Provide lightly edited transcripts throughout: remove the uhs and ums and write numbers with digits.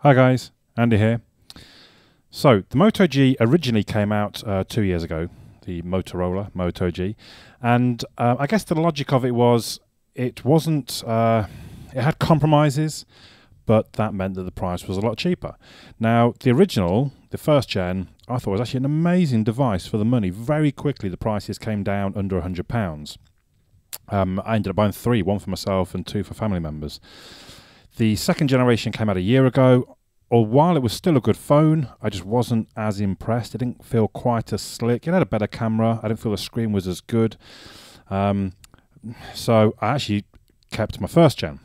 Hi guys, Andy here. So the Moto G originally came out 2 years ago, the Motorola Moto G, and I guess the logic of it was it wasn't, it had compromises, but that meant that the price was a lot cheaper. Now the original, the first gen, I thought was actually an amazing device for the money. Very quickly the prices came down under £100. I ended up buying three, one for myself and two for family members. The second generation came out a year ago. Or while it was still a good phone, I just wasn't as impressed. It didn't feel quite as slick. It had a better camera. I didn't feel the screen was as good. So I actually kept my first gen.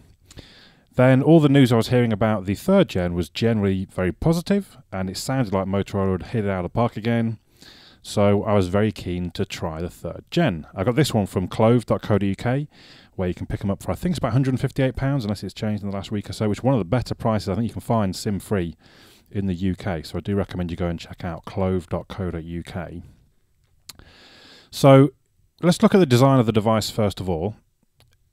Then all the news I was hearing about the third gen was generally very positive, and it sounded like Motorola had hit it out of the park again. So I was very keen to try the third gen. I got this one from clove.co.uk, where you can pick them up for, I think it's about £158, unless it's changed in the last week or so, which is one of the better prices I think you can find SIM-free in the UK. So I do recommend you go and check out clove.co.uk. So let's look at the design of the device first of all.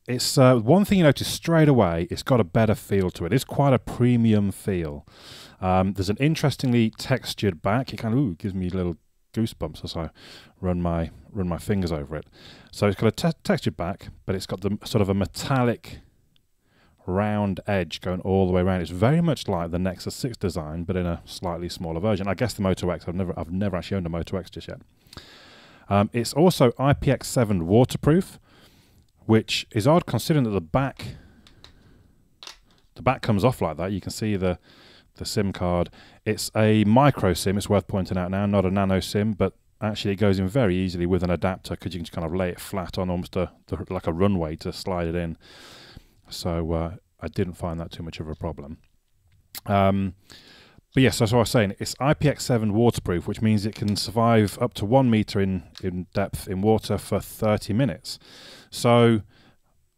It's one thing you notice straight away, it's got a better feel to it. It's quite a premium feel. There's an interestingly textured back. It kind of gives me little goosebumps as I run my fingers over it. So it's got a textured back, but it's got the sort of a metallic round edge going all the way around. It's very much like the Nexus 6 design, but in a slightly smaller version. I guess the Moto X, I've never actually owned a Moto X just yet. It's also IPX7 waterproof, which is odd considering that the back comes off like that. You can see the SIM card. It's a micro SIM, it's worth pointing out now, not a nano SIM, but actually it goes in very easily with an adapter because you can just kind of lay it flat on almost like a runway to slide it in. So I didn't find that too much of a problem. But yes, that's what I was saying. It's IPX7 waterproof, which means it can survive up to 1 meter in depth in water for 30 minutes. So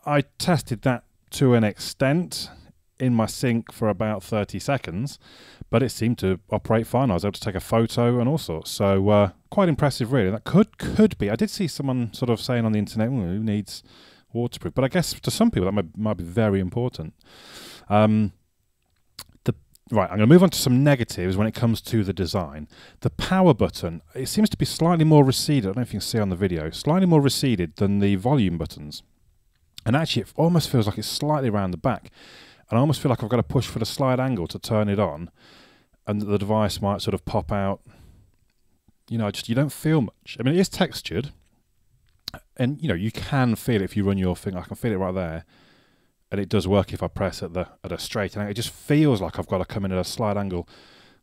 I tested that to an extent in my sink for about 30 seconds, but it seemed to operate fine. I was able to take a photo and all sorts. So quite impressive, really. That could be. I did see someone sort of saying on the internet, who needs waterproof? But I guess to some people that might be very important. Right, I'm going to move on to some negatives when it comes to the design. The power button, it seems to be slightly more receded. I don't know if you can see on the video. Slightly more receded than the volume buttons. And actually, it almost feels like it's slightly around the back. And I almost feel like I've got to push for the slide angle to turn it on. And the device might sort of pop out. You know, you don't feel much. I mean, it is textured. And, you know, you can feel it if you run your finger. I can feel it right there. And it does work if I press at a straight angle. It just feels like I've got to come in at a slight angle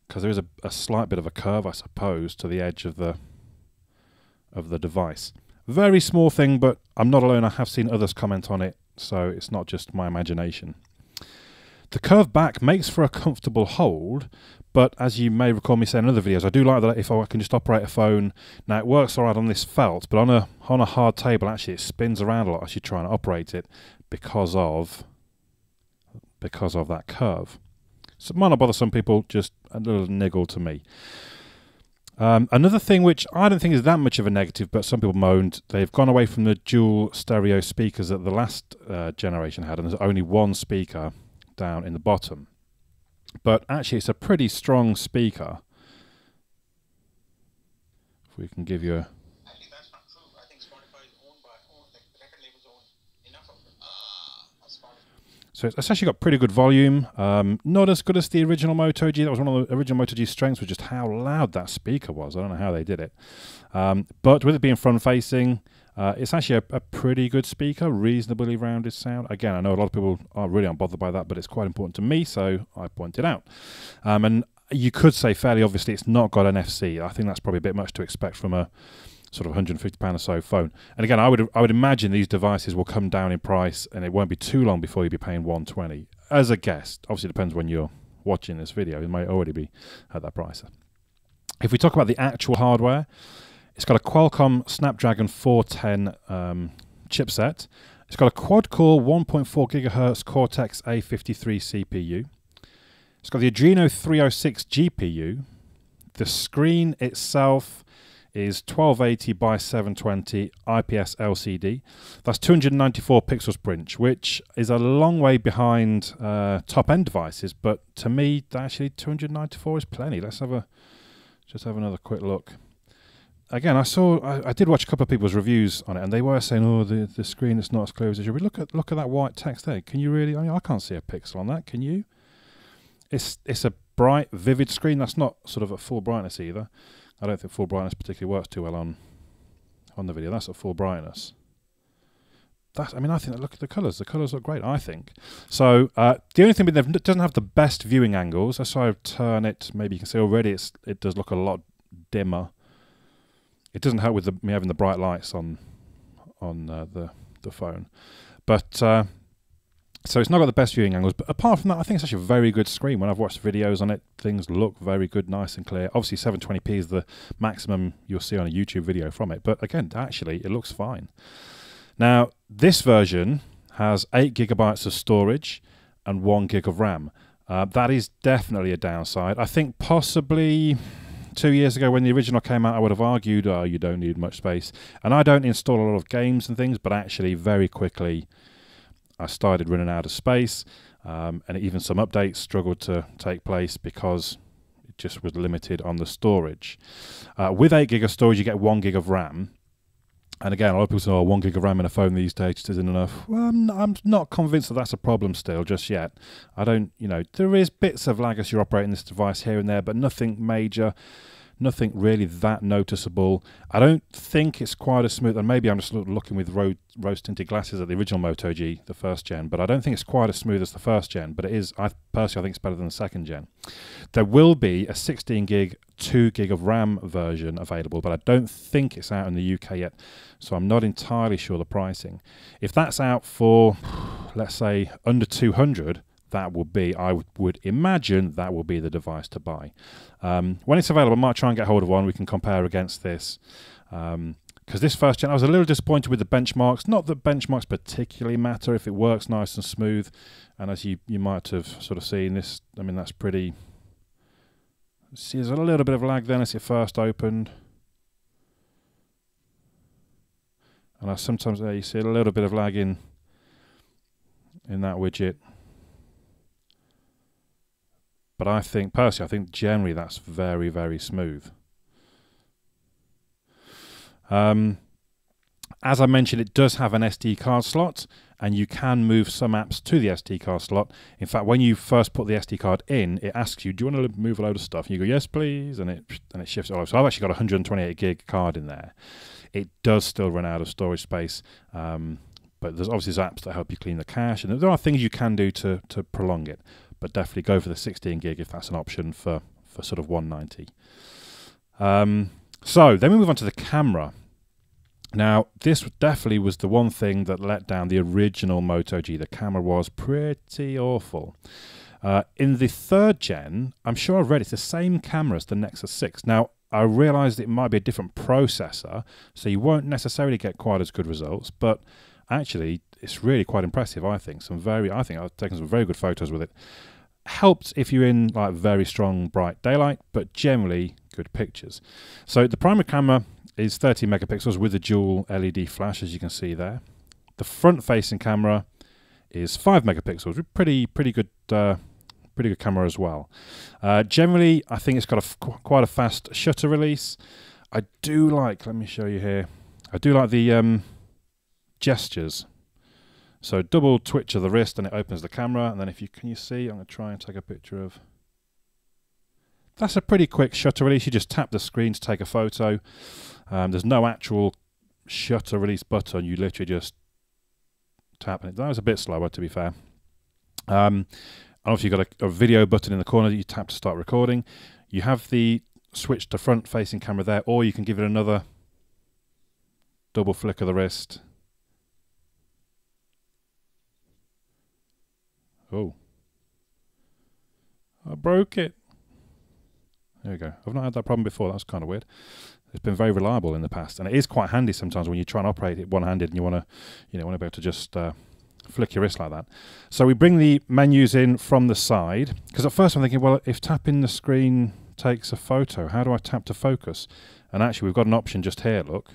because there is a slight bit of a curve, I suppose, to the edge of the device. Very small thing, but I'm not alone. I have seen others comment on it, so it's not just my imagination. The curved back makes for a comfortable hold, but as you may recall me saying in other videos, I do like that if I can just operate a phone. Now, it works all right on this felt, but on a hard table, actually, it spins around a lot as you try and operate it because of that curve. So it might not bother some people, just a little niggle to me. Another thing which I don't think is that much of a negative, but some people moaned, they've gone away from the dual stereo speakers that the last generation had, and there's only one speaker down in the bottom. But actually it's a pretty strong speaker. If we can give you a... Actually, that's not true. I think Spotify is owned by the record labels own enough of it. So it's actually got pretty good volume. Not as good as the original Moto G. That was one of the original Moto G's strengths, was just how loud that speaker was. I don't know how they did it. But with it being front-facing, it's actually a pretty good speaker, reasonably rounded sound. Again, I know a lot of people aren't bothered by that, but it's quite important to me, so I point it out. And you could say fairly obviously it's not got an FC. I think that's probably a bit much to expect from a sort of £150 or so phone. And again, I would imagine these devices will come down in price, and it won't be too long before you'll be paying £120 as a guest. Obviously, it depends when you're watching this video. It might already be at that price. If we talk about the actual hardware, it's got a Qualcomm Snapdragon 410 chipset. It's got a quad-core 1.4 GHz Cortex A53 CPU. It's got the Adreno 306 GPU. The screen itself is 1280 by 720 IPS LCD. That's 294 pixels per inch, which is a long way behind top-end devices, but to me, actually 294 is plenty. Let's just have another quick look. Again, I did watch a couple of people's reviews on it, and they were saying, "Oh, the screen is not as clear as it should be." Look at that white text there. Can you really? I mean, I can't see a pixel on that. Can you? It's a bright, vivid screen. That's not sort of at full brightness either. I don't think full brightness particularly works too well on the video. That's at full brightness. I mean, I think look at the colours. The colours look great, I think. So the only thing it doesn't have the best viewing angles. As I turn it, maybe you can see already it does look a lot dimmer. It doesn't help with me having the bright lights on the phone, but so it's not got the best viewing angles. But apart from that, I think it's actually a very good screen. When I've watched videos on it, things look very good, nice and clear. Obviously, 720p is the maximum you'll see on a YouTube video from it. But again, actually, it looks fine. Now, this version has 8 gigabytes of storage and 1 gig of RAM. That is definitely a downside. I think possibly 2 years ago when the original came out, I would have argued, oh, you don't need much space. And I don't install a lot of games and things, but actually very quickly I started running out of space, and even some updates struggled to take place because it just was limited on the storage. With 8 gig of storage, you get 1 gig of RAM. And again, a lot of people say, oh, 1 gig of RAM in a phone these days just isn't enough. Well, I'm not convinced that that's a problem still just yet. I don't, there is bits of lag as you're operating this device here and there, but nothing major, nothing really that noticeable. I don't think it's quite as smooth, and maybe I'm just looking with rose-tinted glasses at the original Moto G, the first gen, but I don't think it's quite as smooth as the first gen, but it is, personally, I think it's better than the second gen. There will be a 16 gig, 2 gig of RAM version available, but I don't think it's out in the UK yet, so I'm not entirely sure the pricing. If that's out for, let's say, under 200, that will be, I would imagine, that will be the device to buy. When it's available, I might try and get hold of one. We can compare against this. Because this first gen, I was a little disappointed with the benchmarks. Not that benchmarks particularly matter if it works nice and smooth. And as you might have sort of seen this, I mean, that's pretty... See, there's a little bit of lag then as it first opened. And I sometimes, you see a little bit of lag in that widget. But I think, personally, I think generally that's very, very smooth. As I mentioned, it does have an SD card slot, and you can move some apps to the SD card slot. In fact, when you first put the SD card in, it asks you, do you want to move a load of stuff? And you go, yes, please, and it shifts it all over. So I've actually got a 128 gig card in there. It does still run out of storage space, but there's obviously apps that help you clean the cache, and there are things you can do to prolong it. But definitely go for the 16 gig if that's an option for sort of 190. So then we move on to the camera. Now, this definitely was the one thing that let down the original Moto G. The camera was pretty awful. In the third gen, I'm sure I've read it's the same camera as the Nexus 6. Now, I realised it might be a different processor, so you won't necessarily get quite as good results, but actually, it's really quite impressive, I think. I think I've taken some very good photos with it. Helped if you're in like very strong bright daylight, but generally good pictures. So the primary camera is 30 megapixels with a dual LED flash, as you can see there. The front-facing camera is 5 megapixels, pretty good camera as well. Generally, I think it's got quite a fast shutter release. I do like, let me show you here. I do like the gestures. So double twitch of the wrist and it opens the camera, and then can you see, I'm going to try and take a picture of... That's a pretty quick shutter release. You just tap the screen to take a photo. There's no actual shutter release button. You literally just tap it. That was a bit slower, to be fair. And obviously you've got a video button in the corner that you tap to start recording. You have the switch to front-facing camera there, or you can give it another double flick of the wrist. Oh, I broke it. There we go. I've not had that problem before. That's kind of weird. It's been very reliable in the past, and it is quite handy sometimes when you try and operate it one-handed and you want to, be able to just flick your wrist like that. So we bring the menus in from the side, because at first I'm thinking, well, if tapping the screen takes a photo. How do I tap to focus? And actually we've got an option just here, look.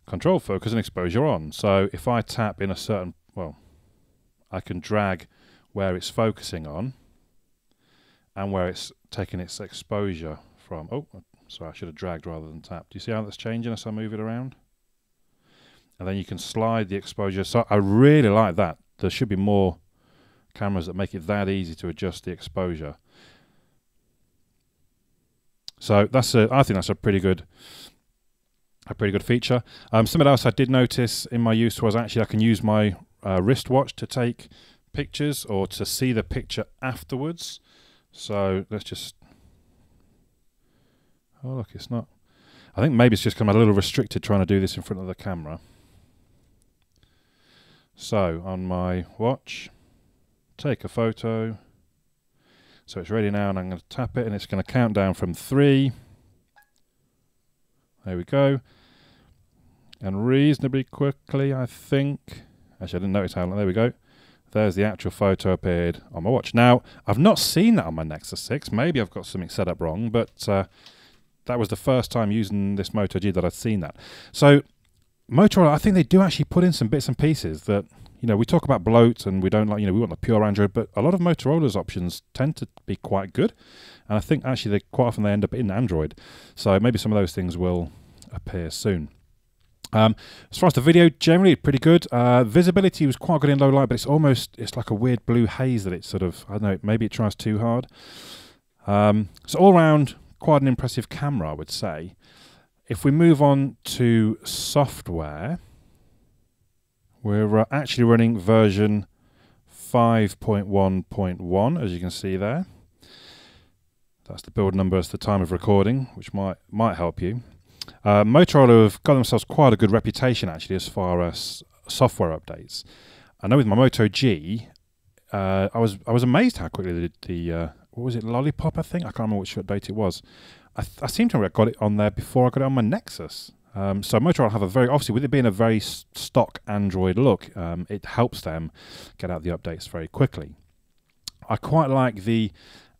Control focus and exposure on. So if I tap in a certain, well, I can drag where it's focusing on and where it's taking its exposure from. Oh, sorry, I should have dragged rather than tapped. Do you see how that's changing as I move it around? And then you can slide the exposure. So I really like that. There should be more cameras that make it that easy to adjust the exposure. So that's I think that's a pretty good feature. Something else I did notice in my use was actually I can use my wristwatch to take pictures or to see the picture afterwards. So let's just, oh look, it's not, I think maybe it's just come a little restricted trying to do this in front of the camera. So on my watch, take a photo. So it's ready now and I'm going to tap it and it's going to count down from 3. There we go. And reasonably quickly, I think, actually I didn't notice how long, there we go. There's the actual photo appeared on my watch. Now, I've not seen that on my Nexus 6. Maybe I've got something set up wrong, but that was the first time using this Moto G that I'd seen that. So Motorola, I think they do actually put in some bits and pieces that, you know, we talk about bloat and we don't like, you know, we want the pure Android, but a lot of Motorola's options tend to be quite good. And I think actually quite often they end up in Android. So maybe some of those things will appear soon. As far as the video, generally pretty good. Visibility was quite good in low light, but it's like a weird blue haze that it's sort of, I don't know, maybe it tries too hard. So all around, quite an impressive camera, I would say. If we move on to software, we're actually running version 5.1.1, as you can see there. That's the build number at the time of recording, which might help you. Motorola have got themselves quite a good reputation actually as far as software updates. I know with my Moto G, I was amazed how quickly the what was it, Lollipop, I think? I can't remember which update it was. I seem to have got it on there before I got it on my Nexus. So Motorola have a very, obviously with it being a very stock Android look, it helps them get out the updates very quickly. I quite like the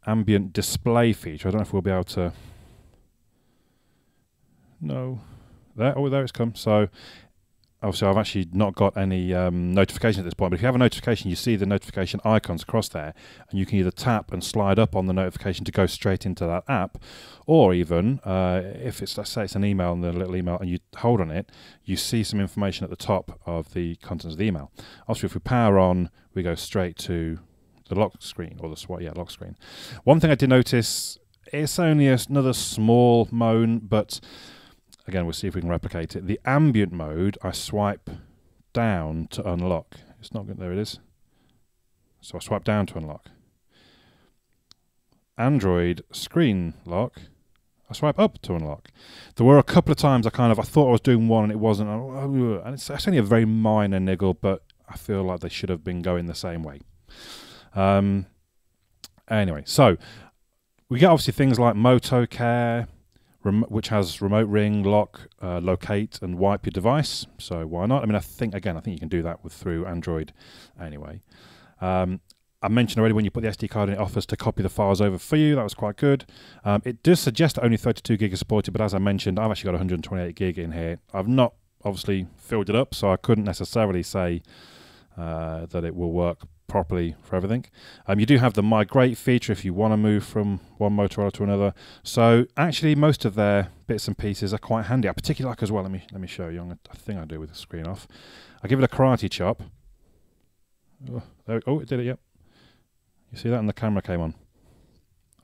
ambient display feature. I don't know if we'll be able to... No. There, oh, there it's come. So obviously I've actually not got any notification at this point, but if you have a notification, you see the notification icons across there, and you can either tap and slide up on the notification to go straight into that app, or even if it's, let's say it's an email and the little email and you hold on it, you see some information at the top of the contents of the email. Obviously if we power on, we go straight to the lock screen, or the lock screen. One thing I did notice, it's only another small moan, but again, we'll see if we can replicate it. The ambient mode, I swipe down to unlock. It's not good. There it is. So I swipe down to unlock. Android screen lock, I swipe up to unlock. There were a couple of times I thought I was doing one and it wasn't. And it's only a very minor niggle, but I feel like they should have been going the same way. Anyway, so we get obviously things like Moto Care, which has remote ring, lock, locate, and wipe your device. So why not? I mean, I think you can do that through Android anyway. I mentioned already when you put the SD card in, it offers to copy the files over for you. That was quite good. It does suggest that only 32 gig is supported, but as I mentioned, I've actually got 128 gig in here. I've not obviously filled it up, so I couldn't necessarily say that it will work properly for everything. You do have the migrate feature if you want to move from one Motorola to another. So actually most of their bits and pieces are quite handy. I particularly like as well, let me show you. I think I do with the screen off. I give it a karate chop. Oh, it did it, yep. You see that, and the camera came on.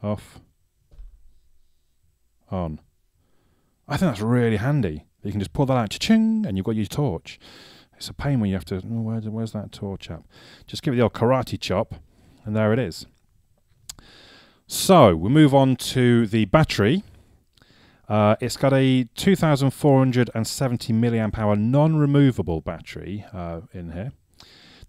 Off. On. I think that's really handy. You can just pull that out, cha-ching, and you've got your torch. It's a pain when you have to, where's that torch up? Just give it the old karate chop, and there it is. So, we move on to the battery. It's got a 2,470 milliamp hour non-removable battery in here.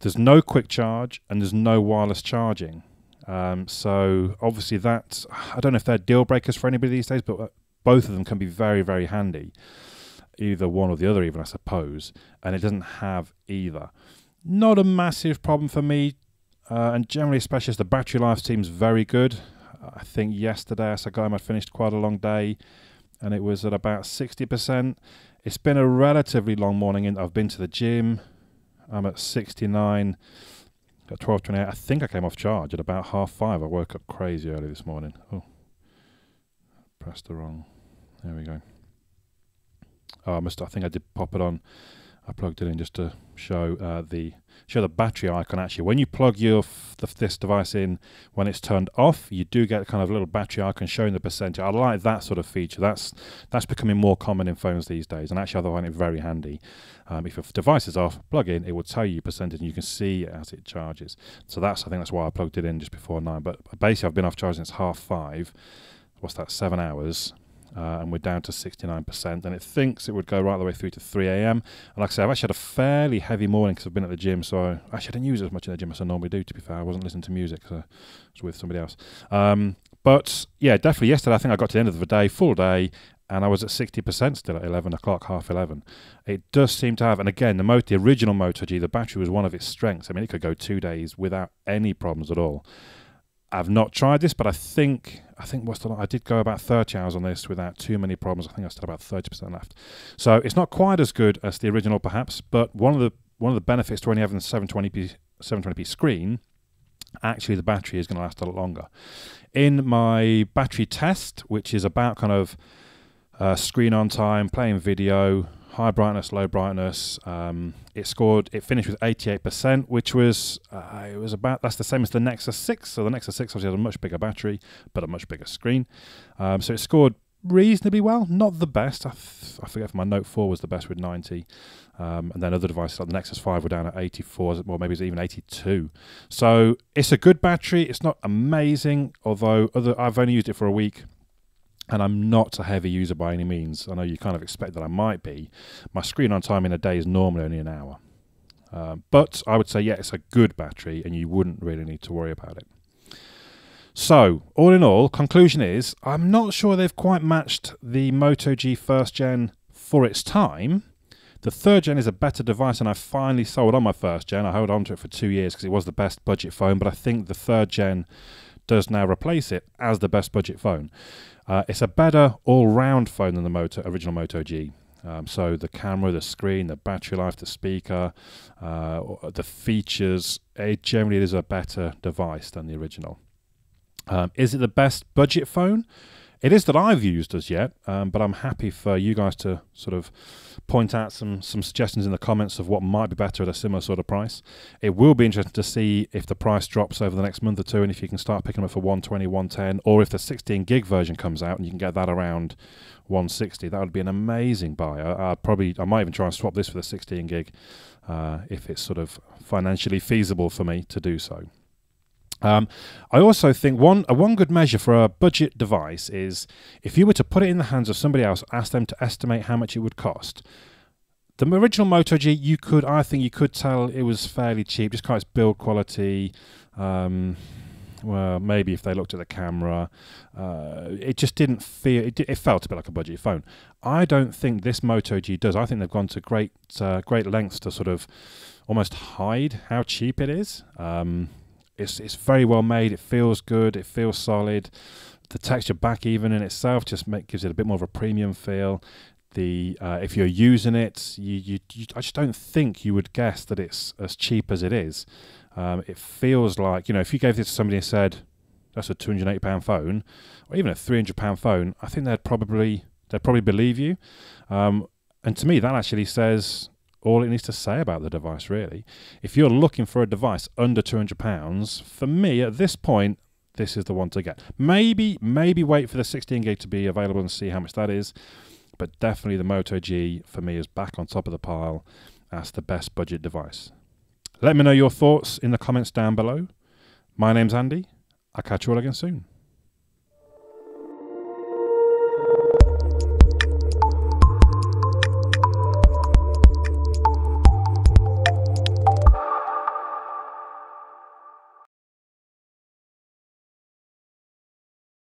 There's no quick charge, and there's no wireless charging. So, obviously that, I don't know if they're deal breakers for anybody these days, but both of them can be very, very handy. Either one or the other even, I suppose, and it doesn't have either. Not a massive problem for me, and generally, especially as the battery life seems very good. I think yesterday as I got home, I finished quite a long day, and it was at about 60%. It's been a relatively long morning. I've been to the gym. I'm at 69 at 12:28. I think I came off charge at about 5:30. I woke up crazy early this morning. Oh, pressed the wrong. There we go. Oh, I think I did pop it on. I plugged it in just to show the battery icon. Actually, when you plug this device in, when it's turned off, you do get kind of a little battery icon showing the percentage. I like that sort of feature. That's becoming more common in phones these days, and actually I find it very handy. If a device is off, plug in, it will tell you percentage, and you can see it as it charges. So I think that's why I plugged it in just before 9. But basically, I've been off charge since 5:30. What's that? 7 hours. And we're down to 69%, and it thinks it would go right the way through to 3 a.m. And like I say, I've actually had a fairly heavy morning because I've been at the gym, so I actually didn't use it as much in the gym as I normally do, to be fair. I wasn't listening to music, so I was with somebody else. But yeah, definitely yesterday I think I got to the end of the day, full day, and I was at 60% still at 11 o'clock, 11:30. It does seem to have, and again, the original Moto G, the battery was one of its strengths. I mean, it could go 2 days without any problems at all. I've not tried this, but I think I did go about 30 hours on this without too many problems. I think I still about 30% left. So it's not quite as good as the original, perhaps, but one of the benefits to only having the 720p screen, actually the battery is going to last a lot longer. In my battery test, which is about kind of screen on time, playing video, high brightness, low brightness, it finished with 88%, which was that's the same as the Nexus 6. So the Nexus 6 obviously has a much bigger battery, but a much bigger screen. So it scored reasonably well, not the best. I forget if my Note 4 was the best with 90, and then other devices like the Nexus 5 were down at 84, or maybe it's even 82. So it's a good battery. It's not amazing, although I've only used it for a week. And I'm not a heavy user by any means. I know you kind of expect that I might be. My screen on time in a day is normally only an hour. But I would say, yeah, it's a good battery, and you wouldn't really need to worry about it. So, all in all, conclusion is, I'm not sure they've quite matched the Moto G first gen for its time. The third gen is a better device, and I finally sold on my first gen. I held on to it for 2 years because it was the best budget phone, but I think the third gen does now replace it as the best budget phone. It's a better all-round phone than the original Moto G. So the camera, the screen, the battery life, the speaker, the features, it generally is a better device than the original. Is it the best budget phone? It is that I've used as yet, but I'm happy for you guys to sort of point out some suggestions in the comments of what might be better at a similar sort of price. It will be interesting to see if the price drops over the next month or two, and if you can start picking them up for 120, 110, or if the 16 gig version comes out and you can get that around 160. That would be an amazing buy. I might even try and swap this for the 16 gig if it's sort of financially feasible for me to do so. I also think one good measure for a budget device is if you were to put it in the hands of somebody else, ask them to estimate how much it would cost. The original Moto G, I think you could tell it was fairly cheap, just kind of its build quality. Well, maybe if they looked at the camera, it just didn't feel. It felt a bit like a budget phone. I don't think this Moto G does. I think they've gone to great lengths to sort of almost hide how cheap it is. It's very well made. It feels good. It feels solid. The texture back even in itself just gives it a bit more of a premium feel. If you're using it, I just don't think you would guess that it's as cheap as it is. It feels like, if you gave this to somebody and said that's a £280 phone, or even a £300 phone, I think they'd probably believe you. And to me, that actually says all it needs to say about the device, really. If you're looking for a device under £200, for me, at this point, this is the one to get. Maybe wait for the 16 gig to be available and see how much that is, but definitely the Moto G, for me, is back on top of the pile as the best budget device. Let me know your thoughts in the comments down below. My name's Andy. I'll catch you all again soon.